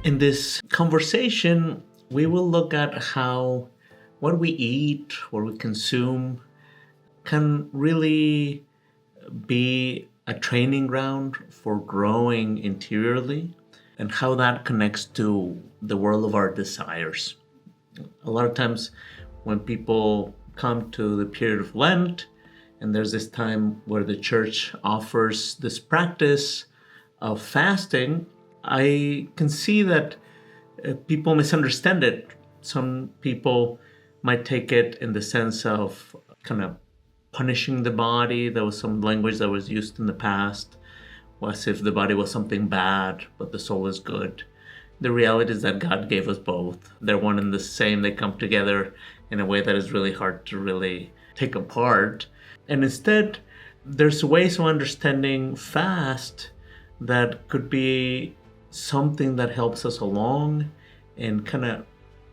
In this conversation, we will look at how what we eat, what we consume, can really be a training ground for growing interiorly, and how that connects to the world of our desires. A lot of times when people come to the period of Lent, and there's this time where the church offers this practice of fasting, I can see that people misunderstand it. Some people might take it in the sense of kind of punishing the body. There was some language that was used in the past, as if the body was something bad, but the soul is good. The reality is that God gave us both. They're one and the same. They come together in a way that is really hard to really take apart. And instead, there's ways of understanding fast that could be something that helps us along in kind of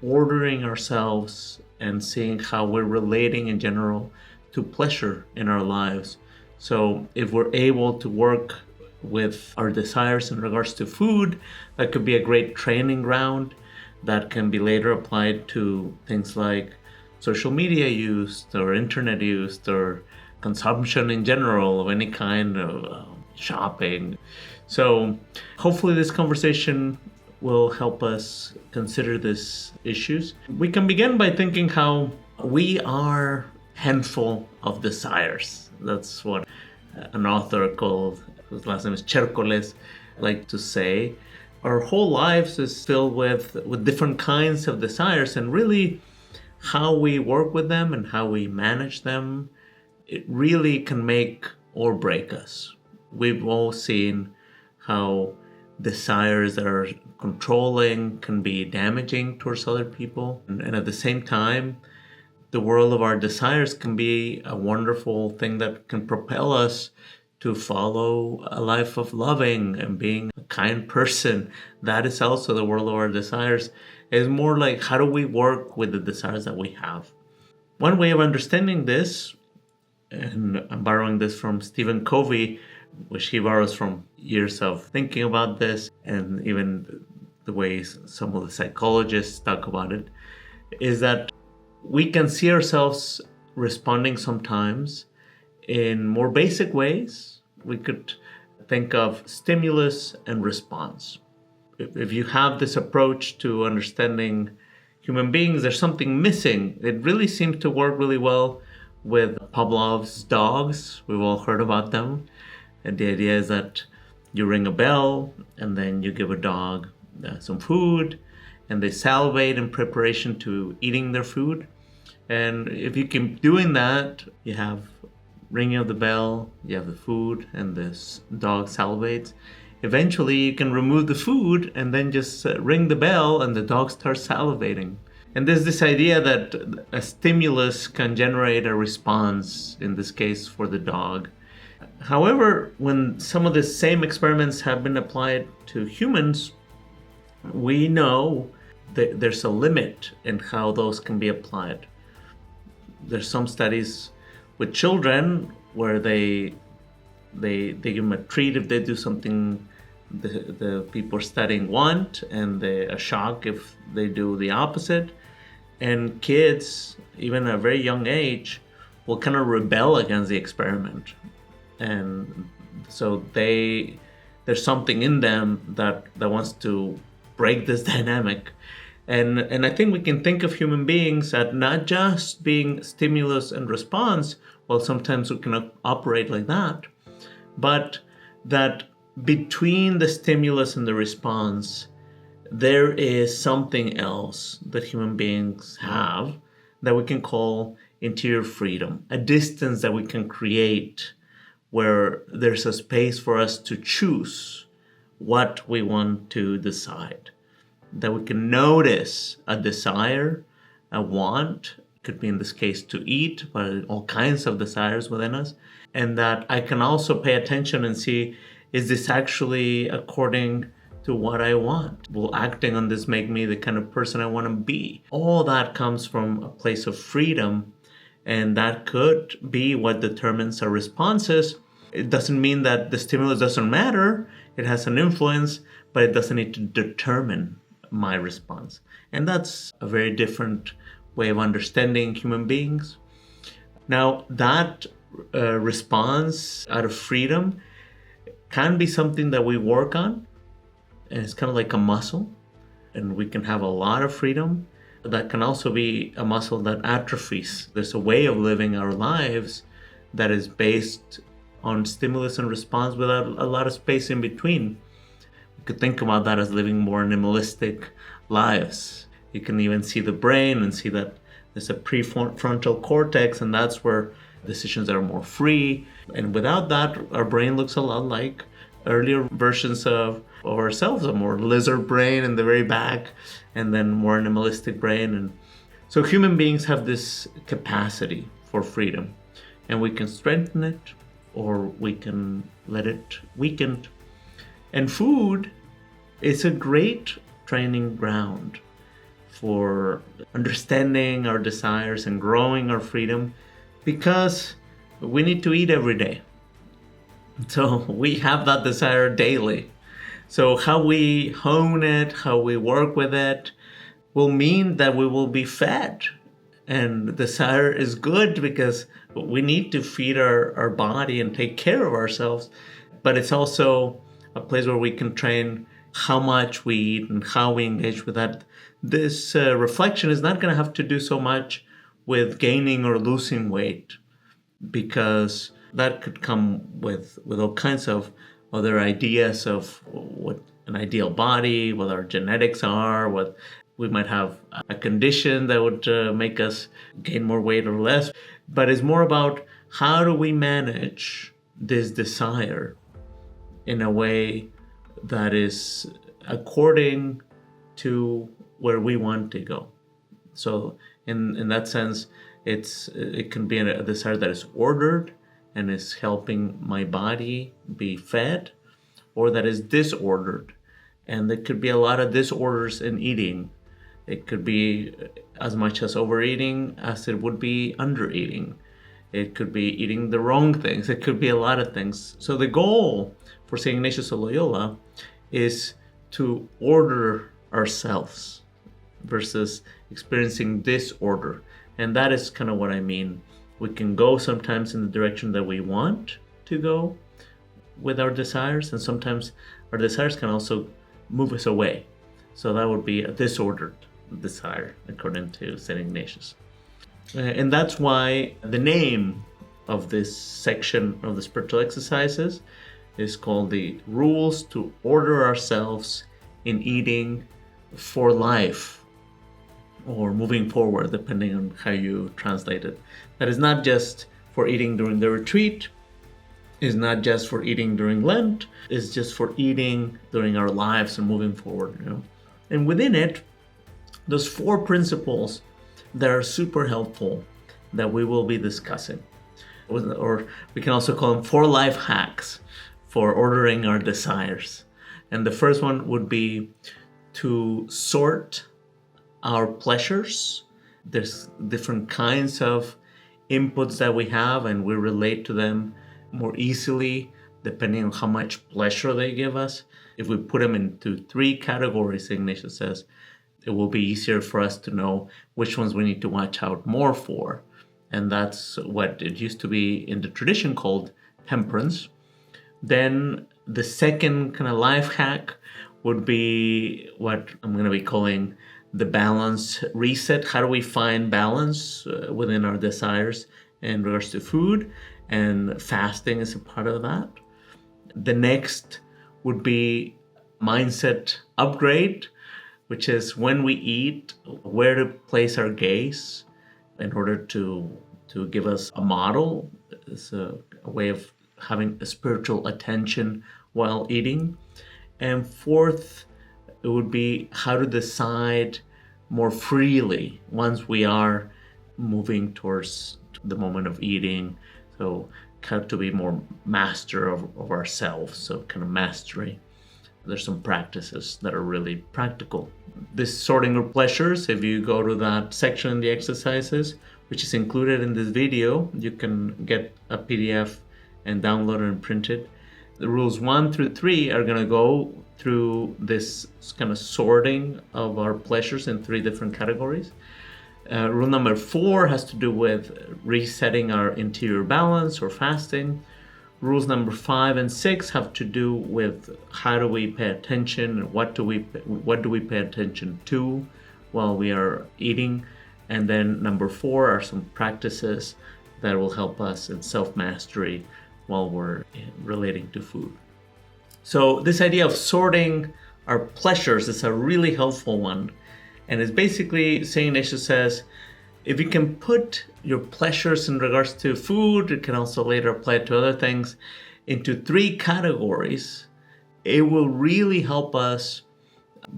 ordering ourselves and seeing how we're relating in general to pleasure in our lives. So if we're able to work with our desires in regards to food, that could be a great training ground that can be later applied to things like social media use or internet use or consumption in general of any kind of shopping. So hopefully this conversation will help us consider these issues. We can begin by thinking how we are handful of desires. That's what an author called, whose last name is Chercoles, like to say. Our whole lives is filled with different kinds of desires, and really how we work with them and how we manage them, it really can make or break us. We've all seen how desires that are controlling can be damaging towards other people. And at the same time, the world of our desires can be a wonderful thing that can propel us to follow a life of loving and being a kind person. That is also the world of our desires. It's more like, how do we work with the desires that we have? One way of understanding this, and I'm borrowing this from Stephen Covey, which he borrows from years of thinking about this, and even the ways some of the psychologists talk about it, is that we can see ourselves responding sometimes in more basic ways. We could think of stimulus and response. If you have this approach to understanding human beings, there's something missing. It really seems to work really well with Pavlov's dogs. We've all heard about them. And the idea is that you ring a bell and then you give a dog some food, and they salivate in preparation to eating their food. And if you keep doing that, you have ringing of the bell, you have the food, and this dog salivates. Eventually you can remove the food and then just ring the bell and the dog starts salivating. And there's this idea that a stimulus can generate a response, in this case for the dog. However, when some of the same experiments have been applied to humans, we know that there's a limit in how those can be applied. There's some studies with children where they give them a treat if they do something the people studying want, and they are shocked if they do the opposite. And kids, even at a very young age, will kind of rebel against the experiment. And so there's something in them that wants to break this dynamic. And I think we can think of human beings as not just being stimulus and response, well, sometimes we can operate like that, but that between the stimulus and the response, there is something else that human beings have that we can call interior freedom, a distance that we can create where there's a space for us to choose what we want to decide. That we can notice a desire, a want, could be in this case to eat, but all kinds of desires within us. And that I can also pay attention and see, is this actually according to what I want? Will acting on this make me the kind of person I want to be? All that comes from a place of freedom, and that could be what determines our responses. It doesn't mean that the stimulus doesn't matter. It has an influence, but it doesn't need to determine my response. And that's a very different way of understanding human beings. Now, that response out of freedom can be something that we work on, and it's kind of like a muscle, and we can have a lot of freedom. That can also be a muscle that atrophies. There's a way of living our lives that is based on stimulus and response without a lot of space in between. You could think about that as living more animalistic lives. You can even see the brain and see that there's a prefrontal cortex, and that's where decisions are more free. And without that, our brain looks a lot like earlier versions of ourselves, a more lizard brain in the very back, and then more animalistic brain. And so human beings have this capacity for freedom, and we can strengthen it or we can let it weaken. And food is a great training ground for understanding our desires and growing our freedom, because we need to eat every day. So we have that desire daily. So how we hone it, how we work with it, will mean that we will be fed. And desire is good because we need to feed our body and take care of ourselves. But it's also a place where we can train how much we eat and how we engage with that. This reflection is not going to have to do so much with gaining or losing weight, because that could come with all kinds of other ideas of what an ideal body, what our genetics are, what we might have a condition that would make us gain more weight or less. But it's more about how do we manage this desire in a way that is according to where we want to go. So in that sense, it can be a desire that is ordered and is helping my body be fed, or that is disordered. And there could be a lot of disorders in eating. It could be as much as overeating as it would be undereating. It could be eating the wrong things. It could be a lot of things. So the goal for St Ignatius of Loyola is to order ourselves versus experiencing disorder. And that is kind of what I mean. We can go sometimes in the direction that we want to go with our desires, and sometimes our desires can also move us away. So that would be a disordered desire, according to St. Ignatius. And that's why the name of this section of the spiritual exercises is called the Rules to Order Ourselves in Eating for Life, or moving forward, depending on how you translate it. That is not just for eating during the retreat, is not just for eating during Lent, it's just for eating during our lives and moving forward. And within it, those 4 principles that are super helpful that we will be discussing. Or we can also call them 4 life hacks for ordering our desires. And the first one would be to sort our pleasures. There's different kinds of inputs that we have, and we relate to them more easily depending on how much pleasure they give us. If we put them into 3 categories, Ignatius says, it will be easier for us to know which ones we need to watch out more for. And that's what it used to be in the tradition called temperance. Then the second kind of life hack would be what I'm going to be calling the balance reset. How do we find balance within our desires in regards to food? And fasting is a part of that. The next would be mindset upgrade, which is when we eat, where to place our gaze in order to give us a model. It's a way of having a spiritual attention while eating. And fourth, it would be how to decide more freely once we are moving towards the moment of eating. So how to be more master of ourselves, so kind of mastery. There's some practices that are really practical. This sorting of pleasures, if you go to that section in the exercises, which is included in this video, you can get a PDF and download it and print it. The rules 1 through 3 are going to go through this kind of sorting of our pleasures in 3 different categories. Rule number 4 has to do with resetting our interior balance or fasting. Rules number 5 and 6 have to do with how do we pay attention and what do we pay attention to while we are eating. And then number 4 are some practices that will help us in self-mastery while we're relating to food. So this idea of sorting our pleasures is a really helpful one. And it's basically, St. Ignatius says, if you can put your pleasures in regards to food, it can also later apply to other things, into 3 categories, it will really help us,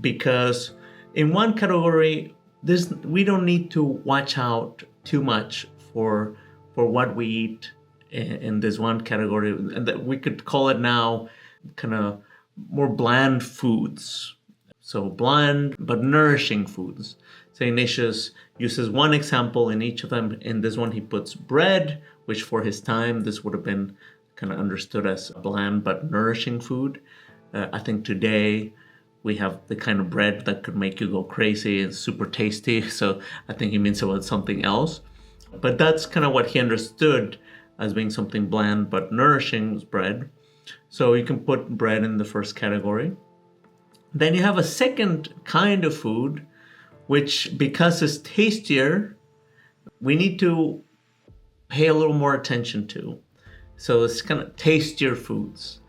because in one category, we don't need to watch out too much for what we eat in this one category. And that we could call it now kind of more bland foods. So bland but nourishing foods. St. Ignatius uses one example in each of them. In this one, he puts bread, which for his time, this would have been kind of understood as bland but nourishing food. I think today we have the kind of bread that could make you go crazy and super tasty. So I think he means about something else. But that's kind of what he understood as being something bland but nourishing was bread. So you can put bread in the first category. Then you have a second kind of food, which, because it's tastier, we need to pay a little more attention to. So it's kind of tastier foods.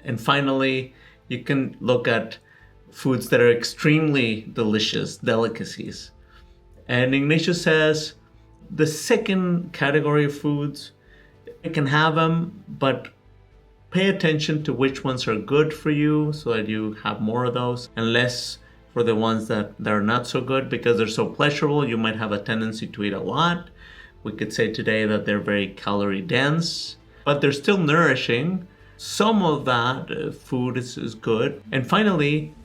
And finally, you can look at foods that are extremely delicious, delicacies. And Ignatius says the second category of foods, you can have them, but pay attention to which ones are good for you so that you have more of those, and less for the ones that are not so good, because they're so pleasurable. You might have a tendency to eat a lot. We could say today that they're very calorie dense, but they're still nourishing. Some of that food is good. And finally,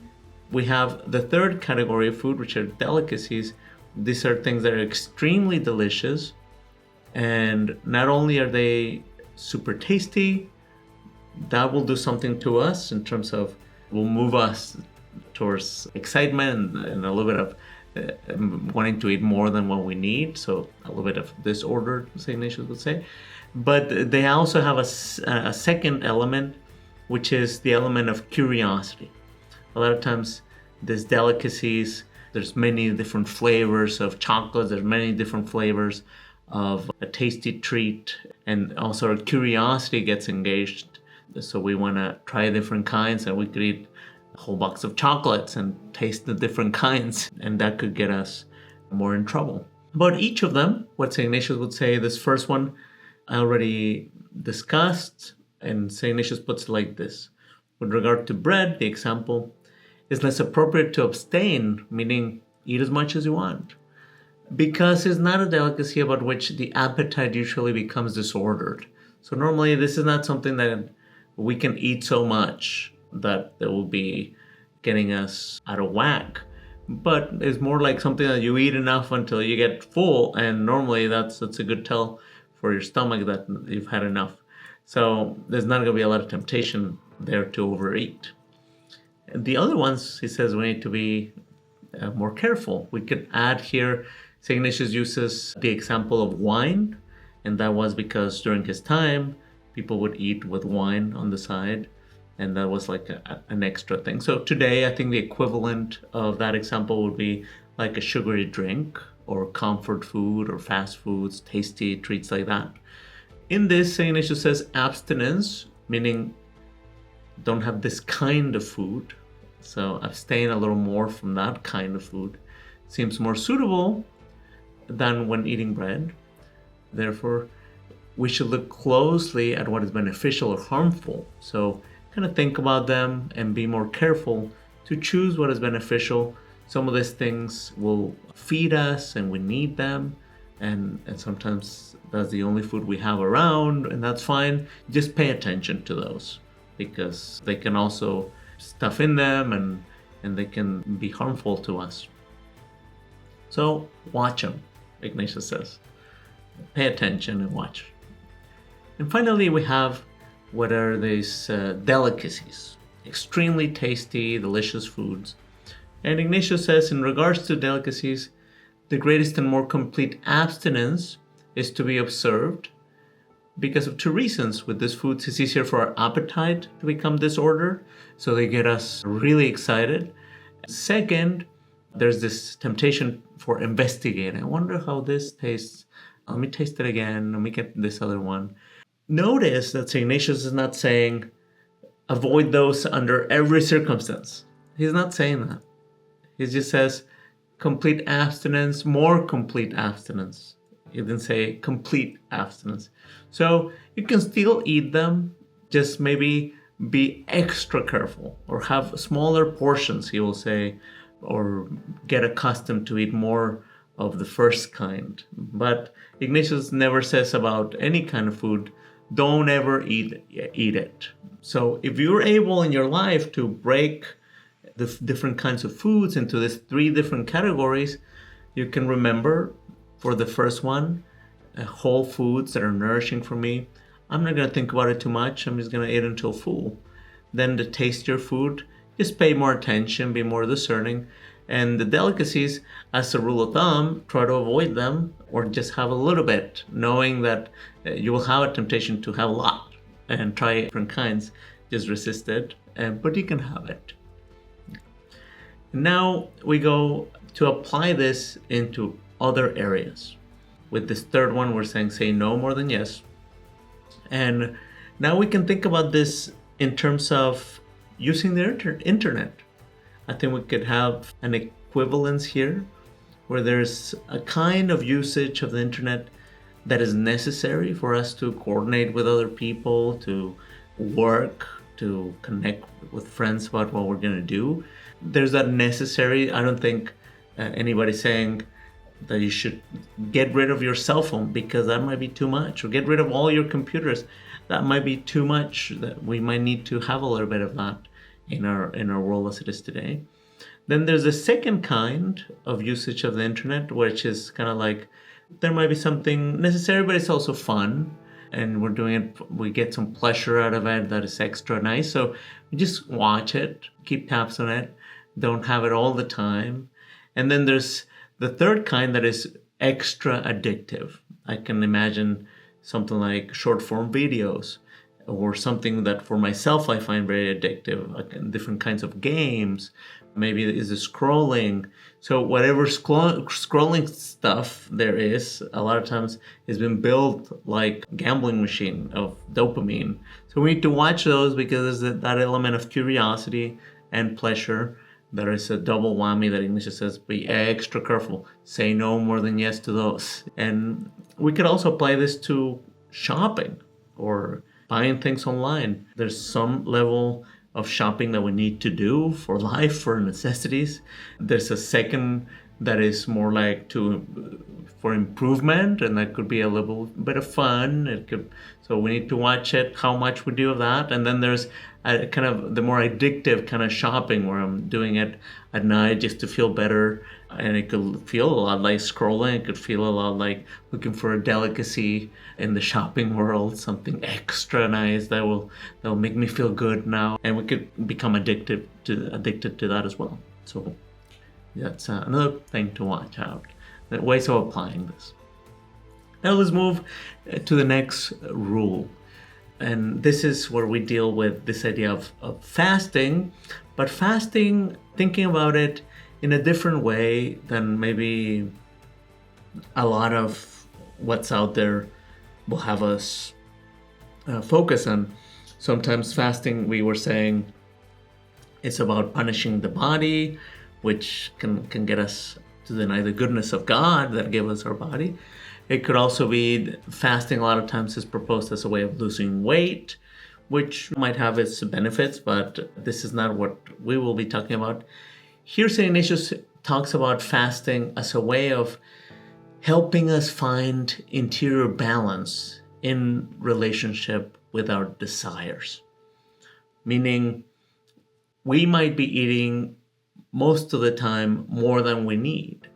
we have the third category of food, which are delicacies. These are things that are extremely delicious. And not only are they super tasty, that will do something to us in terms of, will move us towards excitement and a little bit of wanting to eat more than what we need. So a little bit of disorder, St. Ignatius would say. But they also have a second element, which is the element of curiosity. A lot of times these delicacies, there's many different flavors of chocolate, there's many different flavors of a tasty treat, and also our curiosity gets engaged. So we want to try different kinds, and we could eat a whole box of chocolates and taste the different kinds, and that could get us more in trouble. But each of them, what St. Ignatius would say, this first one I already discussed, and St. Ignatius puts it like this. With regard to bread, the example is less appropriate to abstain, meaning eat as much as you want, because it's not a delicacy about which the appetite usually becomes disordered. So normally this is not something that we can eat so much that it will be getting us out of whack. But it's more like something that you eat enough until you get full, and normally that's a good tell for your stomach that you've had enough. So there's not going to be a lot of temptation there to overeat. And the other ones, he says, we need to be more careful. We could add here, St. Ignatius uses the example of wine, and that was because during his time, people would eat with wine on the side, and that was like an extra thing. So today, I think the equivalent of that example would be like a sugary drink, or comfort food, or fast foods, tasty treats like that. In this, St. Ignatius says abstinence, meaning don't have this kind of food. So abstain a little more from that kind of food. Seems more suitable than when eating bread. Therefore, we should look closely at what is beneficial or harmful. So kind of think about them and be more careful to choose what is beneficial. Some of these things will feed us and we need them. And sometimes that's the only food we have around, and that's fine. Just pay attention to those, because they can also stuff in them and they can be harmful to us. So watch them, Ignatius says. Pay attention and watch. And finally, we have what are these delicacies. extremely tasty, delicious foods. And Ignatius says, in regards to delicacies, the greatest and more complete abstinence is to be observed because of two reasons. With these foods, it's easier for our appetite to become disordered, so they get us really excited. Second, there's this temptation for investigating. I wonder how this tastes. Let me taste it again. Let me get this other one. Notice that St. Ignatius is not saying avoid those under every circumstance. He's not saying that. He just says complete abstinence, more complete abstinence. He didn't say complete abstinence. So you can still eat them, just maybe be extra careful or have smaller portions, he will say, or get accustomed to eat more of the first kind. But Ignatius never says about any kind of food, don't ever eat it. So if you're able in your life to break the different kinds of foods into these three different categories, you can remember for the first one, whole foods that are nourishing for me. I'm not going to think about it too much. I'm just going to eat until full. Then the tastier food, just pay more attention, be more discerning. And the delicacies, as a rule of thumb, try to avoid them or just have a little bit, knowing that you will have a temptation to have a lot and try different kinds. Just resist it, but you can have it. Now we go to apply this into other areas. With this third one, we're saying say no more than yes. And now we can think about this in terms of using the internet. I think we could have an equivalence here where there's a kind of usage of the internet that is necessary for us to coordinate with other people, to work, to connect with friends about what we're going to do. There's that necessary. I don't think anybody's saying that you should get rid of your cell phone because that might be too much, or get rid of all your computers. That might be too much. That we might need to have a little bit of that in our world as it is today. Then there's a second kind of usage of the internet, which is kind of like there might be something necessary, but it's also fun, and we're doing it. We get some pleasure out of it that is extra nice. So we just watch it, keep tabs on it, don't have it all the time. And then there's the third kind that is extra addictive. I can imagine something like short form videos, or something that for myself I find very addictive, like different kinds of games. Maybe is the scrolling. So whatever scrolling stuff there is, a lot of times has been built like gambling machine of dopamine. So we need to watch those because there's that element of curiosity and pleasure. There is a double whammy that Ignatius says, be extra careful. Say no more than yes to those. And we could also apply this to shopping or buying things online. There's some level of shopping that we need to do for life, for necessities. There's a second that is more like for improvement, and that could be a little bit of fun. So we need to watch it, how much we do of that. And then there's a kind of the more addictive kind of shopping where I'm doing it at night just to feel better. And it could feel a lot like scrolling. It could feel a lot like looking for a delicacy in the shopping world, something extra nice that will make me feel good now. And we could become addicted to that as well. So that's another thing to watch out. The ways of applying this. Now let's move to the next rule. And this is where we deal with this idea of fasting, but fasting, thinking about it in a different way than maybe a lot of what's out there will have us focus on. Sometimes fasting, we were saying, it's about punishing the body, which can get us to deny the goodness of God that gave us our body. It could also be fasting a lot of times is proposed as a way of losing weight, which might have its benefits, but this is not what we will be talking about. Here, St. Ignatius talks about fasting as a way of helping us find interior balance in relationship with our desires. Meaning, we might be eating most of the time more than we need.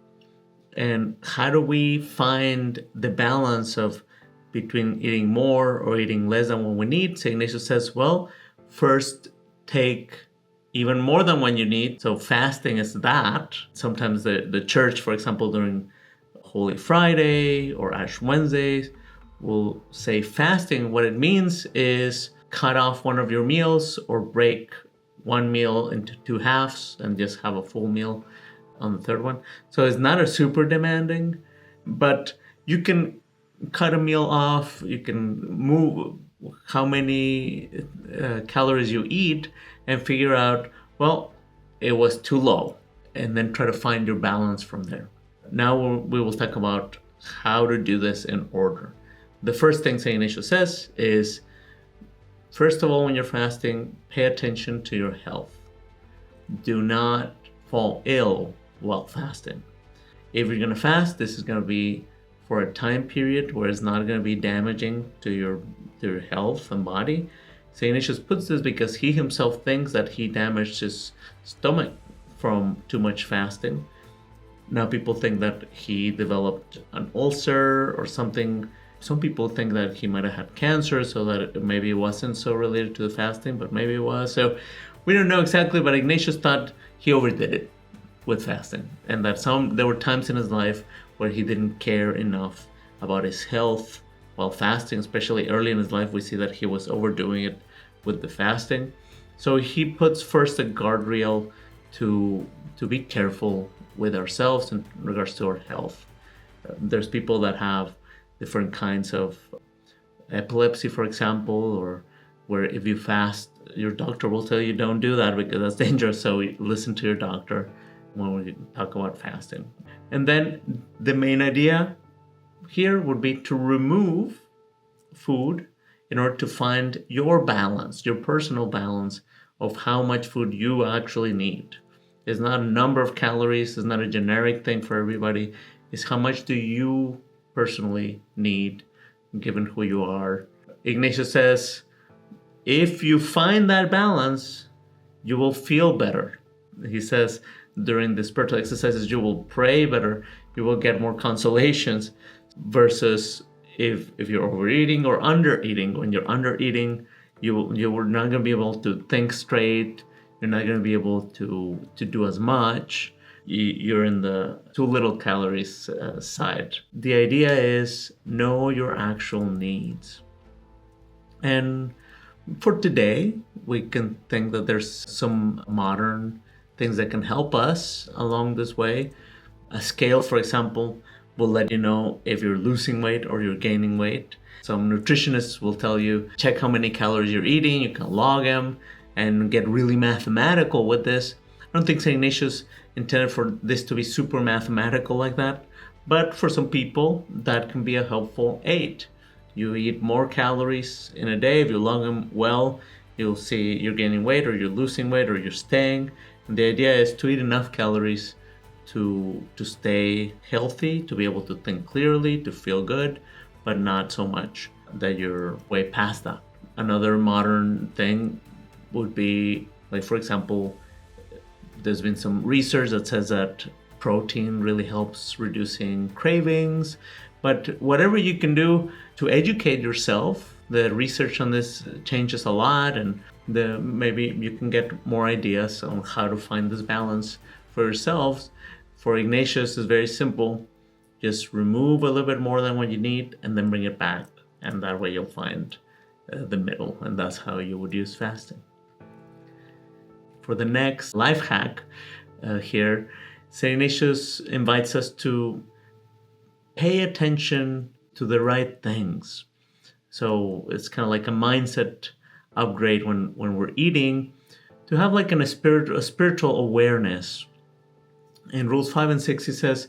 And how do we find the balance of between eating more or eating less than what we need? St. Ignatius says, well, first, take even more than what you need. So fasting is that. Sometimes the church, for example, during Holy Friday or Ash Wednesdays, will say fasting. What it means is cut off one of your meals or break one meal into two halves and just have a full meal on the third one. So it's not a super demanding, but you can cut a meal off. You can move how many calories you eat and figure out, well, it was too low, and then try to find your balance from there. Now we will talk about how to do this in order. The first thing St. Ignatius says is, first of all, when you're fasting, pay attention to your health. Do not fall ill while fasting. If you're going to fast, this is going to be for a time period where it's not going to be damaging to your health and body. St. Ignatius puts this because he himself thinks that he damaged his stomach from too much fasting. Now people think that he developed an ulcer or something. Some people think that he might have had cancer, so that maybe it wasn't so related to the fasting, but maybe it was. So we don't know exactly, but Ignatius thought he overdid it with fasting, and that there were times in his life where he didn't care enough about his health while fasting. Especially early in his life, we see that he was overdoing it with the fasting. So he puts first a guardrail to be careful with ourselves in regards to our health. There's people that have different kinds of epilepsy, for example, or where if you fast, your doctor will tell you don't do that because that's dangerous. So listen to your doctor when we talk about fasting. And then the main idea here would be to remove food in order to find your balance, your personal balance of how much food you actually need. It's not a number of calories, it's not a generic thing for everybody. It's how much do you personally need given who you are. Ignatius says, if you find that balance, you will feel better. He says during the spiritual exercises, you will pray better, you will get more consolations, versus if you're overeating or undereating. When you're undereating, you're not going to be able to think straight. You're not going to be able to do as much. You're in the too little calories side. The idea is know your actual needs. And for today, we can think that there's some modern things that can help us along this way. A scale, for example, will let you know if you're losing weight or you're gaining weight. Some nutritionists will tell you, check how many calories you're eating. You can log them and get really mathematical with this. I don't think St. Ignatius intended for this to be super mathematical like that, but for some people, that can be a helpful aid. You eat more calories in a day. If you log them well, you'll see you're gaining weight or you're losing weight or you're staying. And the idea is to eat enough calories to stay healthy, to be able to think clearly, to feel good, but not so much that you're way past that. Another modern thing would be, like, for example, there's been some research that says that protein really helps reducing cravings. But whatever you can do to educate yourself, the research on this changes a lot, and maybe you can get more ideas on how to find this balance for yourselves. For Ignatius, it's very simple. Just remove a little bit more than what you need and then bring it back. And that way you'll find the middle. And that's how you would use fasting. For the next life hack here, St. Ignatius invites us to pay attention to the right things. So it's kind of like a mindset upgrade when we're eating, to have like a spiritual awareness. In Rules 5 and 6, he says,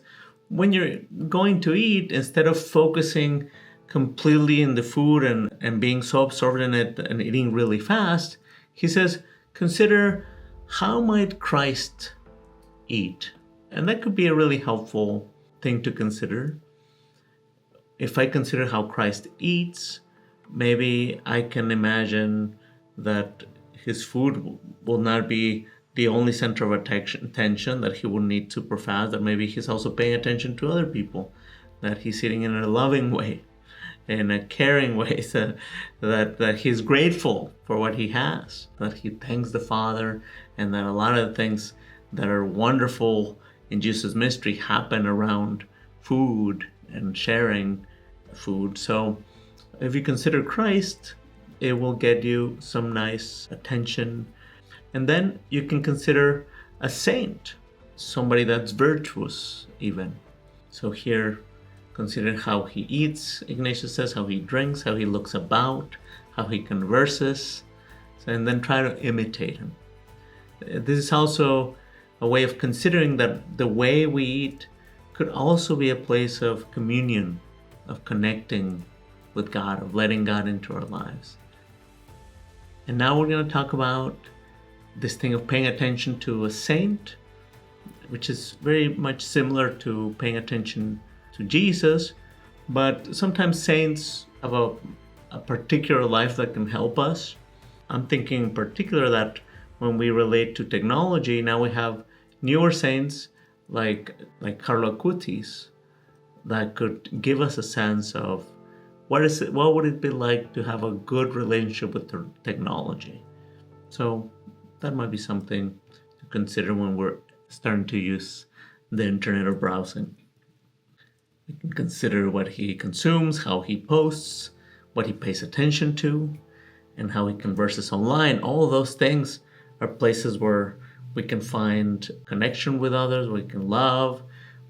when you're going to eat, instead of focusing completely in the food and being so absorbed in it and eating really fast, he says, consider how might Christ eat? And that could be a really helpful thing to consider. If I consider how Christ eats, maybe I can imagine that his food will not be the only center of attention, that he will need super fast, that maybe he's also paying attention to other people, that he's eating in a loving way. in a caring way, so that he's grateful for what he has, that he thanks the Father, and that a lot of the things that are wonderful in Jesus' ministry happen around food and sharing food. So if you consider Christ, it will get you some nice attention. And then you can consider a saint, somebody that's virtuous even. So here, consider how he eats, Ignatius says, how he drinks, how he looks about, how he converses, and then try to imitate him. This is also a way of considering that the way we eat could also be a place of communion, of connecting with God, of letting God into our lives. And now we're going to talk about this thing of paying attention to a saint, which is very much similar to paying attention to Jesus, but sometimes saints have a particular life that can help us. I'm thinking in particular that when we relate to technology, now we have newer saints like Carlo Acutis that could give us a sense of what would it be like to have a good relationship with technology. So that might be something to consider when we're starting to use the internet or browsing. We can consider what he consumes, how he posts, what he pays attention to, and how he converses online. All those things are places where we can find connection with others, we can love,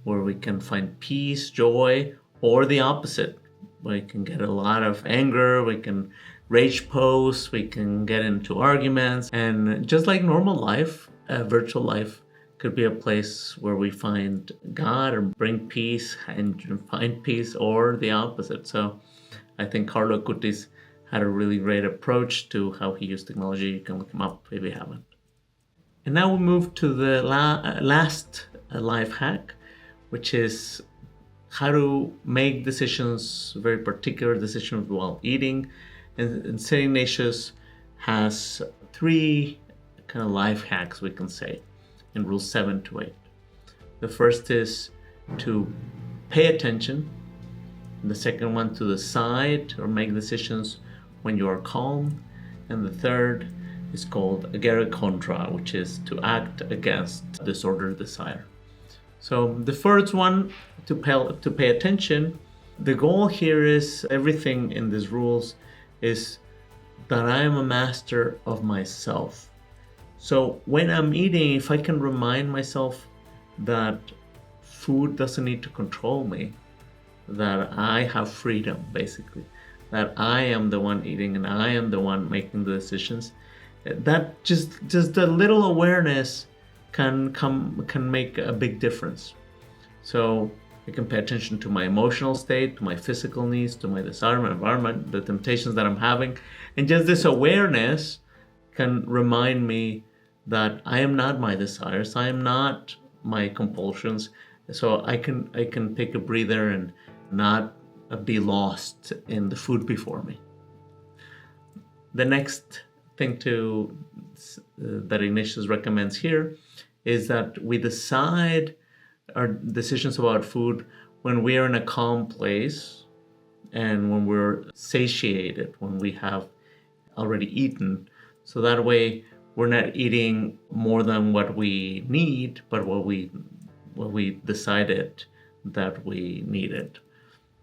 where we can find peace, joy, or the opposite. We can get a lot of anger, we can rage post, we can get into arguments. And just like normal life, virtual life could be a place where we find God or bring peace and find peace, or the opposite. So I think Carlo Acutis had a really great approach to how he used technology. You can look him up if you haven't. And now we move to the last life hack, which is how to make decisions, very particular decisions while eating. And St Ignatius has 3 kind of life hacks, we can say, in rules 7 to 8. The first is to pay attention. The second one, to decide or make decisions when you are calm. And the third is called agere contra, which is to act against disordered desire. So the first one, to pay attention, the goal here is, everything in these rules is that I am a master of myself. So when I'm eating, if I can remind myself that food doesn't need to control me, that I have freedom, basically, that I am the one eating and I am the one making the decisions, that just a little awareness can make a big difference. So I can pay attention to my emotional state, to my physical needs, to my desire, my environment, the temptations that I'm having. And just this awareness can remind me that I am not my desires, I am not my compulsions. So I can take a breather and not be lost in the food before me. The next thing that Ignatius recommends here is that we decide our decisions about food when we are in a calm place and when we're satiated, when we have already eaten. So that way we're not eating more than what we need, but what we decided that we needed.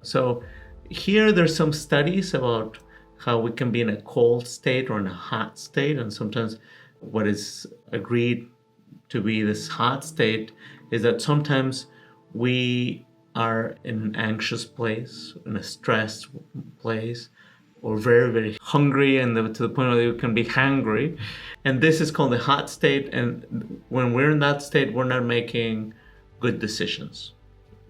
So here there's some studies about how we can be in a cold state or in a hot state, and sometimes what is agreed to be this hot state is that sometimes we are in an anxious place, in a stressed place, or very, very hungry, and to the point where we can be hangry. And this is called the hot state. And when we're in that state, we're not making good decisions.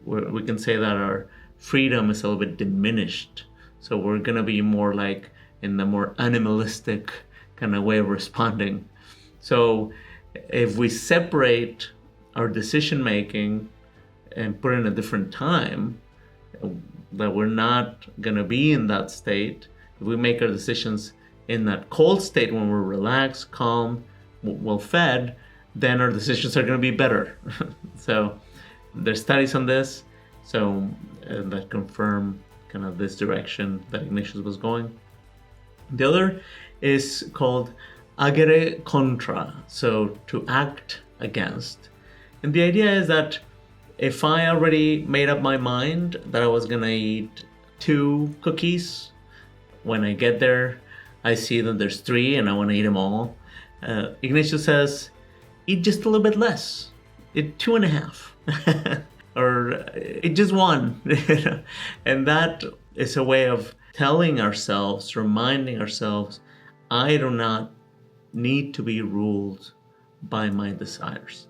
We can say that our freedom is a little bit diminished. So we're going to be more like in the more animalistic kind of way of responding. So if we separate our decision making and put it in a different time, that we're not going to be in that state, if we make our decisions in that cold state when we're relaxed, calm, well fed, then our decisions are going to be better. So there's studies on this, so that confirm kind of this direction that Ignatius was going. The other is called agere contra, so to act against. And the idea is that if I already made up my mind that I was going to eat 2 cookies, when I get there, I see that there's 3 and I want to eat them all. Ignatius says, eat just a little bit less. Eat 2.5. Or eat just 1. And that is a way of telling ourselves, reminding ourselves, I do not need to be ruled by my desires.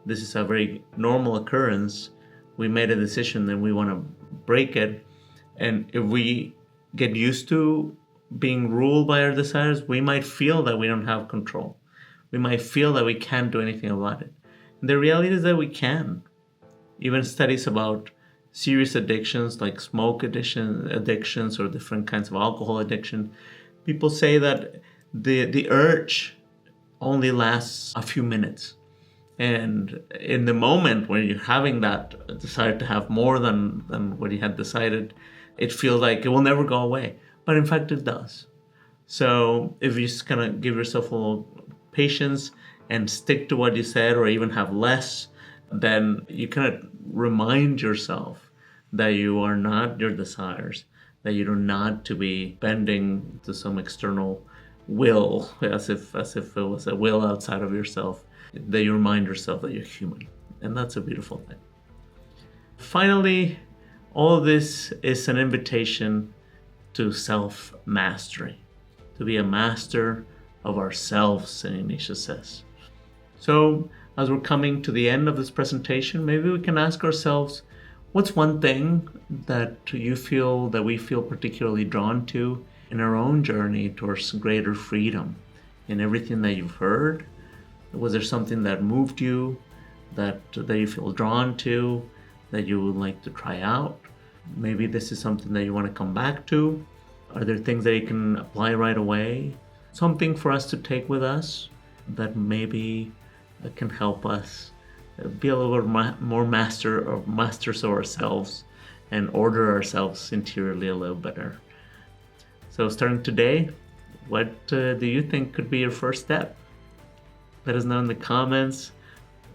This is a very normal occurrence. We made a decision and we want to break it. And if we get used to being ruled by our desires, we might feel that we don't have control. We might feel that we can't do anything about it. And the reality is that we can. Even studies about serious addictions like smoke addictions or different kinds of alcohol addiction, people say that the urge only lasts a few minutes. And in the moment when you're having that desire to have more than what you had decided, it feels like it will never go away. But in fact, it does. So if you just kind of give yourself a little patience and stick to what you said, or even have less, then you kind of remind yourself that you are not your desires, that you do not to be bending to some external will, as if it was a will outside of yourself, that you remind yourself that you're human. And that's a beautiful thing. Finally, all of this is an invitation to self-mastery, to be a master of ourselves, St Ignatius says. So, as we're coming to the end of this presentation, maybe we can ask ourselves, what's one thing that we feel particularly drawn to in our own journey towards greater freedom? In everything that you've heard, was there something that moved you, that you feel drawn to, that you would like to try out? Maybe this is something that you want to come back to. Are there things that you can apply right away? Something for us to take with us that maybe can help us be a little bit more masters of ourselves and order ourselves interiorly a little better. So starting today, what do you think could be your first step? Let us know in the comments.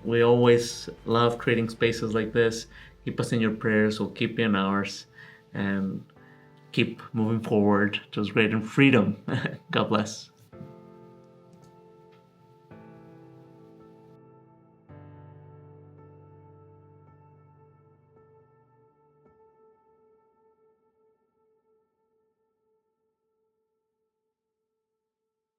We always love creating spaces like this. Keep us in your prayers. We'll keep you in ours. And keep moving forward towards greater freedom. God bless.